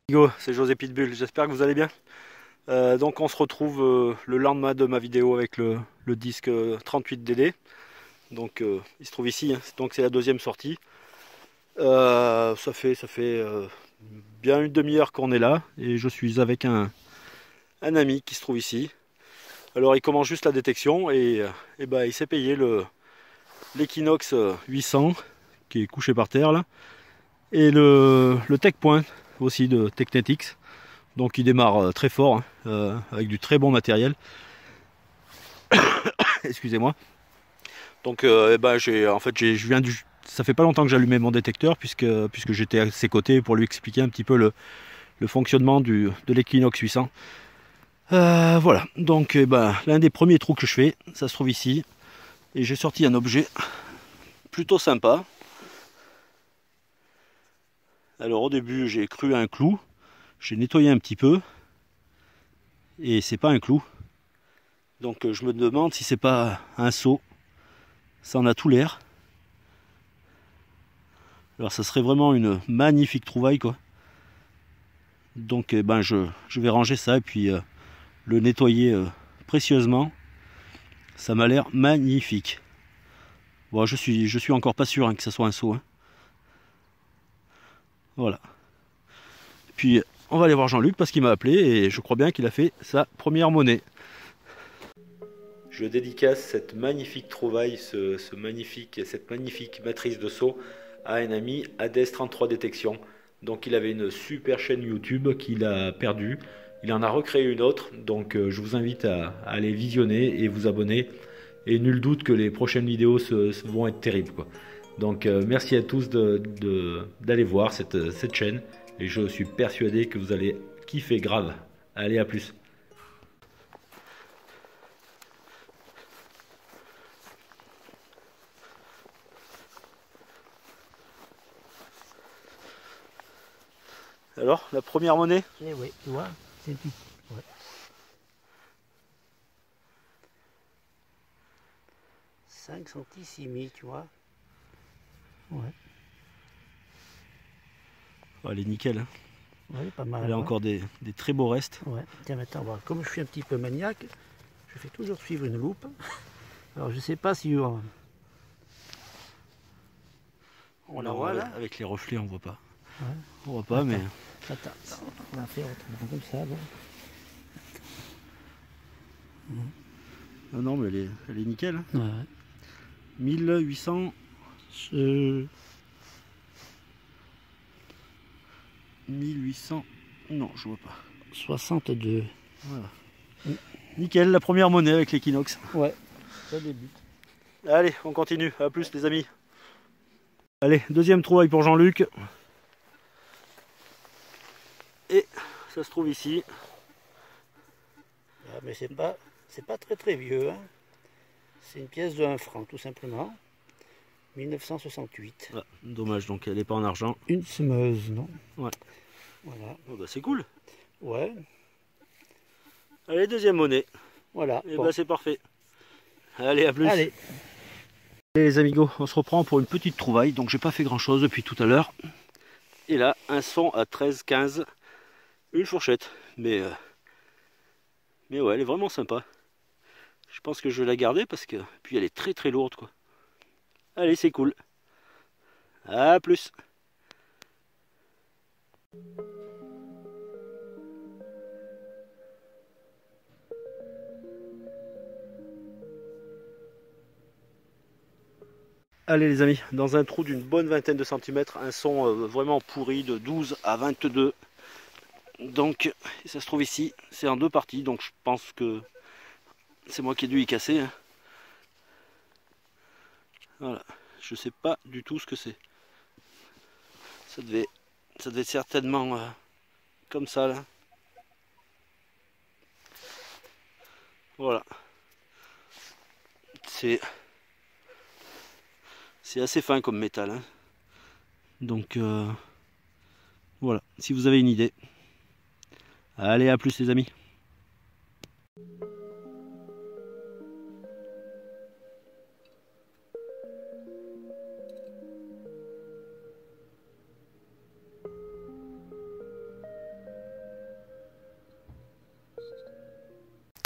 Go, c'est José Pitbull, j'espère que vous allez bien. Donc on se retrouve le lendemain de ma vidéo avec le disque 38DD. Donc il se trouve ici, hein. Donc c'est la deuxième sortie. Ça fait bien une demi-heure qu'on est là et je suis avec un ami qui se trouve ici. Alors il commence juste la détection et ben, il s'est payé l'Equinox 800 qui est couché par terre là et le Tech Point aussi de Technetix. Donc il démarre très fort, hein, avec du très bon matériel. Excusez-moi. Donc je viens ça fait pas longtemps que j'allumais mon détecteur puisque j'étais à ses côtés pour lui expliquer un petit peu le fonctionnement de l'Equinox 800. Voilà, donc l'un des premiers trous que je fais, ça se trouve ici. Et j'ai sorti un objet plutôt sympa. Alors au début j'ai cru à un clou, j'ai nettoyé un petit peu et c'est pas un clou. Donc je me demande si c'est pas un seau. Ça en a tout l'air. Alors ça serait vraiment une magnifique trouvaille quoi. Donc je vais ranger ça et puis le nettoyer précieusement. Ça m'a l'air magnifique. Bon, je suis encore pas sûr, hein, que ça soit un seau, hein. Voilà. Puis on va aller voir Jean-Luc parce qu'il m'a appelé et je crois bien qu'il a fait sa première monnaie. Je dédicace cette magnifique trouvaille, cette magnifique matrice de saut à un ami, Hades33 Détection. Donc il avait une super chaîne YouTube qu'il a perdue. Il en a recréé une autre, donc je vous invite à aller visionner et vous abonner. Et nul doute que les prochaines vidéos vont être terribles, quoi. Donc merci à tous d'aller voir cette chaîne. Et je suis persuadé que vous allez kiffer grave. Allez, à plus. Alors, la première monnaie? Eh oui, tu vois, c'est tout. Ouais. 5 centissimi, tu vois. Ouais. Oh, elle est nickel, hein. Ouais, pas mal. Elle a Ouais. encore des très beaux restes. Ouais. Tiens, maintenant, voilà. Comme je suis un petit peu maniaque, je fais toujours suivre une loupe. Alors, je sais pas si on la voit là. Avec les reflets, on voit pas. Ouais. On voit pas, Attends, mais attends, on va faire autrement comme ça. Bon. non, mais elle est nickel, hein. Ouais. 1800, Euh, 1800. Non, je vois pas. 62. Voilà. Nickel, la première monnaie avec l'Equinox. Ouais, ça débute. Allez, on continue. À plus, les amis. Allez, deuxième trouvaille pour Jean-Luc. Et ça se trouve ici. Ah, mais c'est pas très vieux. Hein. C'est une pièce de 1 franc, tout simplement. 1968. Ah, dommage, donc elle n'est pas en argent. Une semeuse, non? Ouais. Voilà. Oh, bah, c'est cool. Ouais. Allez, deuxième monnaie. Voilà. Et Bon. c'est parfait. Allez, à plus. Allez. Allez les amigos, on se reprend pour une petite trouvaille. Donc j'ai pas fait grand chose depuis tout à l'heure. Et là, un son à 13,15. Une fourchette. Mais ouais, elle est vraiment sympa. Je pense que je vais la garder parce que puis elle est très très lourde quoi. Allez, c'est cool. À plus. Allez les amis, dans un trou d'une bonne vingtaine de centimètres, un son vraiment pourri de 12 à 22. Donc ça se trouve ici, c'est en deux parties, donc je pense que c'est moi qui ai dû y casser, hein. Voilà, je sais pas du tout ce que c'est. Ça devait être certainement comme ça là. Voilà. C'est assez fin comme métal, hein. Donc voilà, si vous avez une idée. Allez, à plus les amis.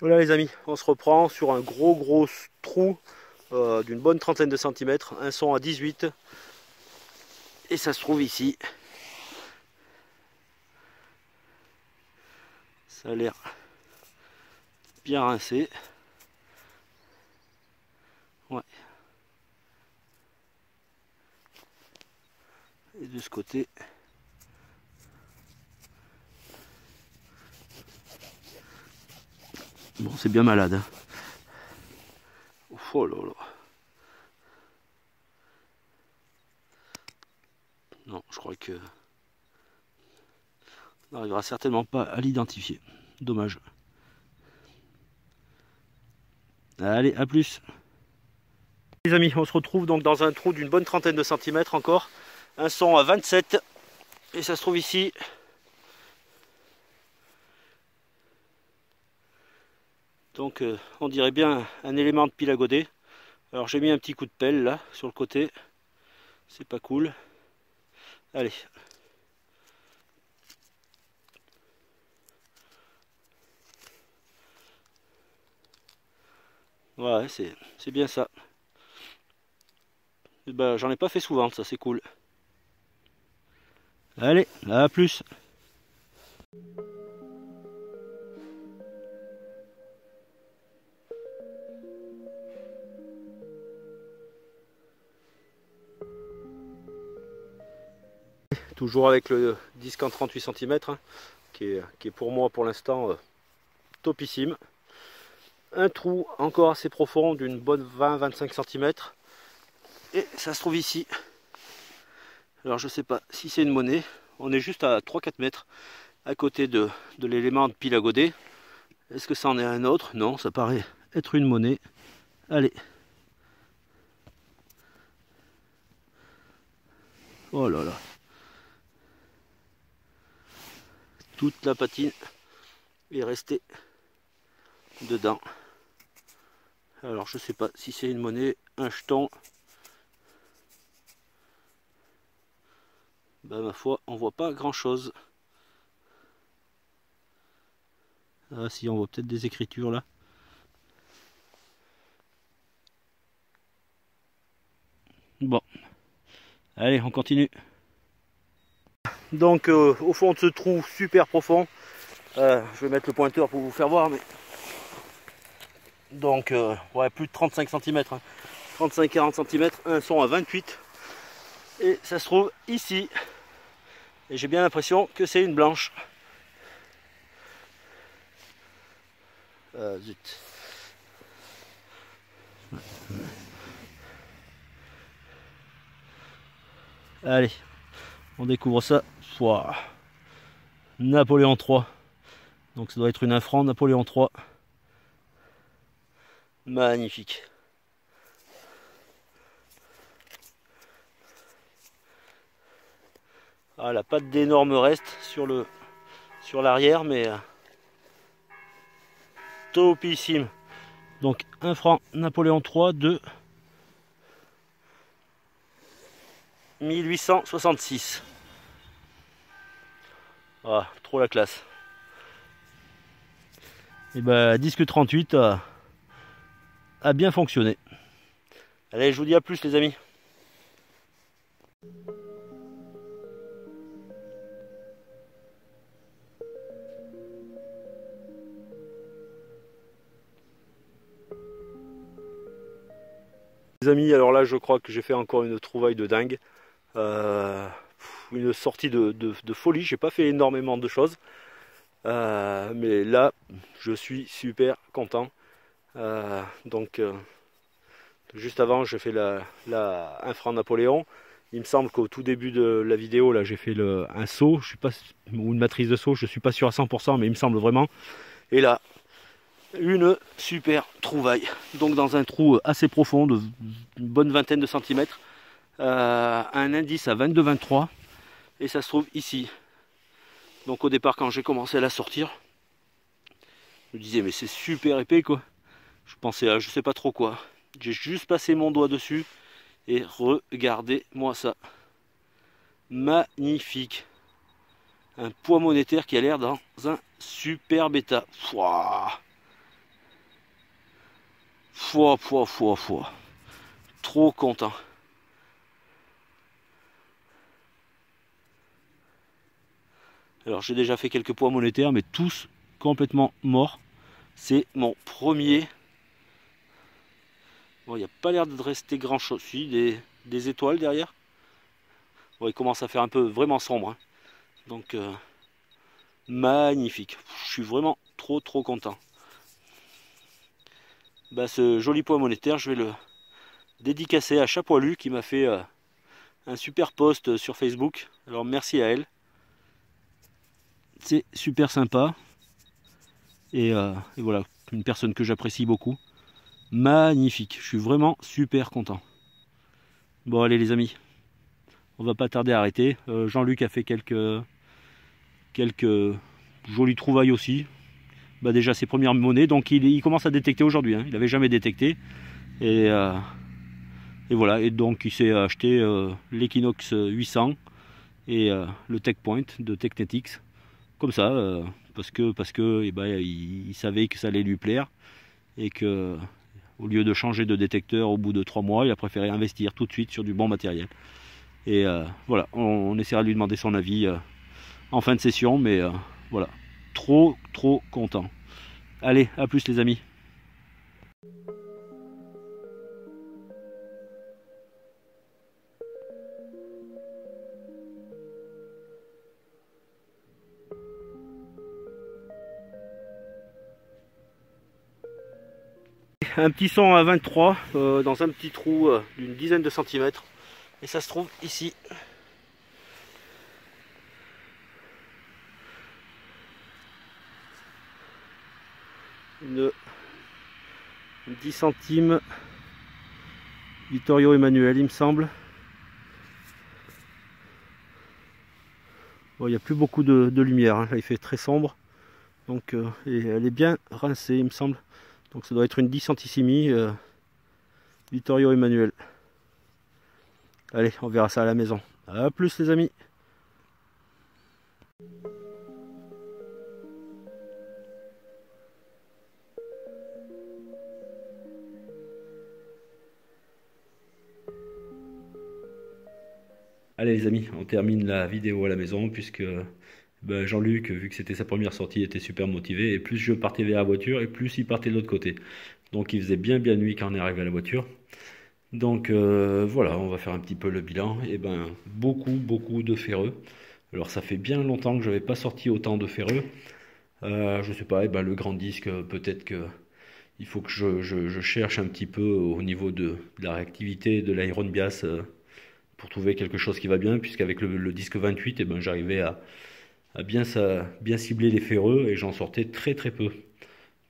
Voilà les amis, on se reprend sur un gros trou d'une bonne trentaine de centimètres, un son à 18 et ça se trouve ici. Ça a l'air bien rincé. Ouais. Et de ce côté, bon, c'est bien malade. Hein. Oh là là. Non, je crois que on n'arrivera certainement pas à l'identifier. Dommage. Allez, à plus. Les amis, on se retrouve donc dans un trou d'une bonne trentaine de centimètres encore. Un son à 27. Et ça se trouve ici. Donc on dirait bien un élément de pile à godet. Alors j'ai mis un petit coup de pelle là sur le côté. C'est pas cool. Allez. Ouais, c'est bien ça. Et ben, j'en ai pas fait souvent, ça c'est cool. Allez, à plus. Toujours avec le disque en 38 cm, hein, qui est pour moi pour l'instant topissime. Un trou encore assez profond d'une bonne 20-25 cm. Et ça se trouve ici. Alors je sais pas si c'est une monnaie. On est juste à 3-4 mètres à côté de l'élément de pile à godet. Est-ce que ça en est un autre? Non, ça paraît être une monnaie. Allez. Oh là là. Toute la patine est restée dedans. Alors je sais pas si c'est une monnaie, un jeton. Ben, ma foi, on voit pas grand chose. Ah si, on voit peut-être des écritures là. Bon, allez, on continue. Donc au fond de ce trou super profond, je vais mettre le pointeur pour vous faire voir, mais donc ouais, plus de 35 cm, hein. 35-40 cm, un son à 28, et ça se trouve ici, et j'ai bien l'impression que c'est une blanche. Zut. Allez, on découvre ça. Wow. Napoléon III. Donc ça doit être une 1 franc Napoléon III. Magnifique. Ah, elle n'a pas d'énormes restes sur l'arrière, mais topissime. Donc 1 franc Napoléon III de 1866. Ah, trop la classe. Et ben disque 38 a bien fonctionné. Allez, je vous dis à plus les amis. Les amis, alors là je crois que j'ai fait encore une trouvaille de dingue. Une sortie de folie, j'ai pas fait énormément de choses. Mais là je suis super content. Donc juste avant j'ai fait la 1 franc Napoléon. Il me semble qu'au tout début de la vidéo là j'ai fait un saut, je suis pas, ou une matrice de saut, je suis pas sûr à 100%, mais il me semble vraiment. Et là une super trouvaille, donc dans un trou assez profond de une bonne vingtaine de centimètres, un indice à 22-23, et ça se trouve ici. Donc au départ quand j'ai commencé à la sortir, je me disais mais c'est super épais quoi, je pensais à je sais pas trop quoi, j'ai juste passé mon doigt dessus et regardez moi ça, magnifique, un poids monétaire qui a l'air dans un super état. Pouah, Fouah, fouah, fouah, fouah. Trop content. Alors j'ai déjà fait quelques poids monétaires, mais tous complètement morts. C'est mon premier. Bon, il n'y a pas l'air de rester grand chose. Si, des étoiles derrière. Bon, il commence à faire un peu vraiment sombre, hein. Donc magnifique. Je suis vraiment trop content. Bah, ce joli poids monétaire, je vais le dédicacer à Chapoilu qui m'a fait un super post sur Facebook. Alors merci à elle. C'est super sympa. Et voilà, une personne que j'apprécie beaucoup. Magnifique. Je suis vraiment super content. Bon allez les amis, on va pas tarder à arrêter. Jean-Luc a fait quelques jolies trouvailles aussi. Bah déjà ses premières monnaies, donc il commence à détecter aujourd'hui, hein. Il n'avait jamais détecté. Et voilà, et donc il s'est acheté l'Equinox 800 et le Tech Point de Technetics. Comme ça, parce que eh ben, il savait que ça allait lui plaire. Et que au lieu de changer de détecteur au bout de 3 mois, il a préféré investir tout de suite sur du bon matériel. Et voilà, on essaiera de lui demander son avis en fin de session, mais voilà, trop content. Allez, à plus les amis. Un petit son à 23 dans un petit trou d'une dizaine de centimètres, et ça se trouve ici. Une 10 centimes Vittorio Emanuele, il me semble. Bon, il n'y a plus beaucoup de lumière, hein. Là il fait très sombre, donc et elle est bien rincée, il me semble. Donc ça doit être une 10 centissimi Vittorio Emanuele. Allez, on verra ça à la maison. A plus les amis. Allez les amis, on termine la vidéo à la maison puisque ben, Jean-Luc, vu que c'était sa première sortie, était super motivé. Et plus je partais vers la voiture, et plus il partait de l'autre côté. Donc il faisait bien nuit quand on est arrivé à la voiture. Donc voilà, on va faire un petit peu le bilan. Et ben beaucoup de ferreux. Alors ça fait bien longtemps que je n'avais pas sorti autant de ferreux. Je sais pas, et ben, le grand disque, peut-être que il faut que je cherche un petit peu au niveau de la réactivité de l'iron bias pour trouver quelque chose qui va bien, puisqu'avec le disque 28, et ben, j'arrivais à bien cibler les ferreux et j'en sortais très peu.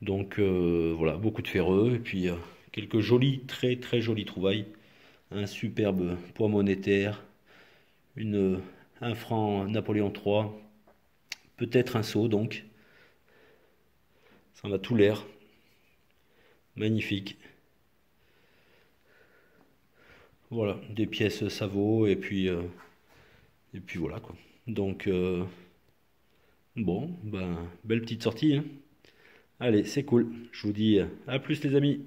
Donc voilà, beaucoup de ferreux et puis quelques jolies, très jolies trouvailles. Un superbe poids monétaire, un franc Napoléon III, peut-être un sceau donc. Ça en a tout l'air. Magnifique. Voilà, des pièces Savot et puis voilà quoi. Donc bon, ben belle petite sortie, hein. Allez, c'est cool. Je vous dis à plus les amis.